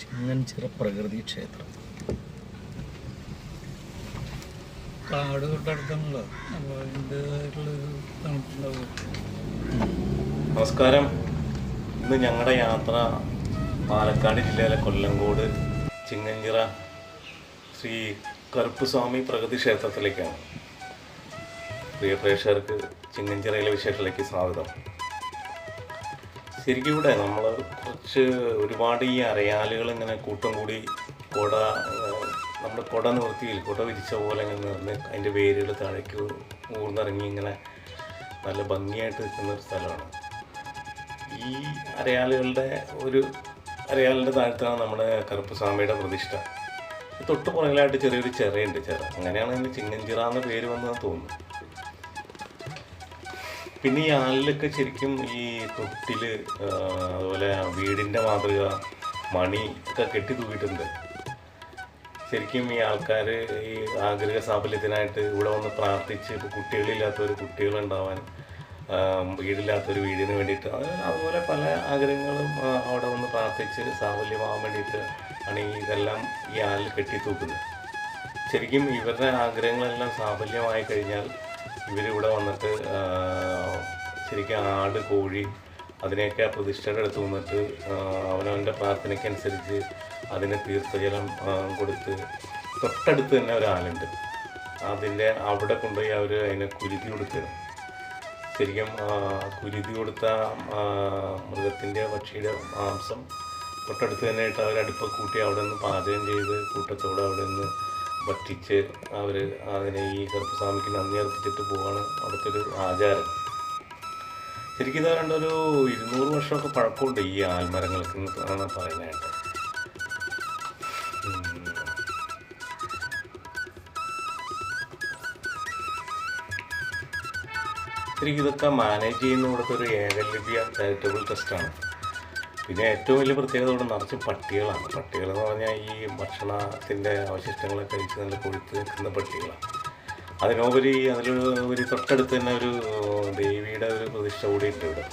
ചിങ്ങഞ്ചിറ പ്രകൃതി ക്ഷേത്രം. കാട് തൊട്ടടുത്താണല്ലോ, അപ്പോൾ അതിൻ്റെതായിട്ടുള്ളൊരു തണുപ്പുണ്ടാവും. നമസ്കാരം. ഇന്ന് ഞങ്ങളുടെ യാത്ര പാലക്കാട് ജില്ലയിലെ കൊല്ലങ്കോട് ചിങ്ങഞ്ചിറ ശ്രീ കറുപ്പുസ്വാമി പ്രകൃതി ക്ഷേത്രത്തിലേക്കാണ്. പ്രിയ പ്രേക്ഷകർക്ക് ചിങ്ങഞ്ചിറയിലെ വിശേഷത്തിലേക്ക് സ്വാഗതം. ശരിക്കും ഇവിടെ നമ്മൾ ഒരുപാട് ഈ അരയാലുകൾ ഇങ്ങനെ കൂട്ടം കൂടി കുട നിവർത്തിയിൽ കുട വിരിച്ച പോലെ ഇങ്ങനെ നിന്ന് അതിൻ്റെ വേരുകൾ താഴേക്ക് ഊർന്നിറങ്ങി ഇങ്ങനെ നല്ല ഭംഗിയായിട്ട് നിൽക്കുന്ന ഒരു സ്ഥലമാണ്. ഈ അരയാലുകളുടെ താഴത്താണ് നമ്മുടെ കറുപ്പുസ്വാമിയുടെ പ്രതിഷ്ഠ. തൊട്ട് പുറകിലായിട്ട് ചെറിയൊരു ചിറയുണ്ട്. അങ്ങനെയാണ് അതിന് ചിങ്ങഞ്ചിറ എന്ന പേര് വന്നതെന്ന് തോന്നുന്നു. പിന്നെ ഈ ആലിലൊക്കെ ശരിക്കും ഈ തൊട്ടിൽ, അതുപോലെ വീടിൻ്റെ മാതൃക മണി ഒക്കെ കെട്ടി തൂക്കിയിട്ടുണ്ട്. ശരിക്കും ഈ ആൾക്കാർ ഈ ആഗ്രഹ സാഫല്യത്തിനായിട്ട് ഇവിടെ വന്ന് പ്രാർത്ഥിച്ച്, ഇപ്പോൾ കുട്ടികളുണ്ടാവാൻ, വീടില്ലാത്തൊരു വീടിന് വേണ്ടിയിട്ട്, അതുപോലെ പല ആഗ്രഹങ്ങളും അവിടെ വന്ന് പ്രാർത്ഥിച്ച് സാഫല്യമാകാൻ വേണ്ടിയിട്ട് ആണ് ഇതെല്ലാം ഈ ആലിൽ കെട്ടി തൂക്കുന്നത്. ശരിക്കും ഇവരുടെ ആഗ്രഹങ്ങളെല്ലാം സാഫല്യമായി കഴിഞ്ഞാൽ ഇവരിവിടെ വന്നിട്ട് ശരിക്കും ആട്, കോഴി അതിനെയൊക്കെ ആ പ്രതിഷ്ഠയുടെ അടുത്ത് വന്നിട്ട് അവനവൻ്റെ പ്രാർത്ഥനയ്ക്കനുസരിച്ച് അതിന് തീർത്ഥജലം കൊടുത്ത്, തൊട്ടടുത്ത് തന്നെ ഒരാളുണ്ട്, അവിടെ കൊണ്ടുപോയി അവർ അതിനെ കുരുതി കൊടുക്കണം. ശരിക്കും കുരുതി കൊടുത്ത മൃഗത്തിൻ്റെ, പക്ഷിയുടെ മാംസം തൊട്ടടുത്ത് തന്നെ ആയിട്ട് അവരടുപ്പ് കൂട്ടി അവിടെ നിന്ന് പാചകം ചെയ്ത് കൂട്ടത്തോടെ അവിടെ നിന്ന് ഭക്ഷിച്ച് അവർ അതിനെ ഈ കറുപ്പുസ്വാമിക്ക് നന്ദി അർപ്പിച്ചിട്ട് പോവാണ് അവിടുത്തെ ഒരു ആചാരം. ശരിക്കും ഇതാ ഒരു 200 വർഷമൊക്കെ പഴക്കമുണ്ട് ഈ ആൽമരങ്ങൾക്ക് എന്നാണ് പറയുന്നതായിട്ട്. ശരിക്കും ഇതൊക്കെ മാനേജ് ചെയ്യുന്ന ഇവിടുത്തെ ഒരു ഏകലവ്യ ചാരിറ്റബിൾ ട്രസ്റ്റാണ്. പിന്നെ ഏറ്റവും വലിയ പ്രത്യേകത ഇവിടെ നിറച്ച് പട്ടികളാണ്. പട്ടികളെന്ന് പറഞ്ഞാൽ ഈ ഭക്ഷണത്തിൻ്റെ അവശിഷ്ടങ്ങളൊക്കെ കഴിച്ച് നല്ല കൊഴുത്ത് നിൽക്കുന്ന പട്ടികളാണ്. അതിനുപരി തൊട്ടടുത്ത് തന്നെ ഒരു ദേവിയുടെ ഒരു പ്രതിഷ്ഠ കൂടിയിട്ട് ഇവിടെ.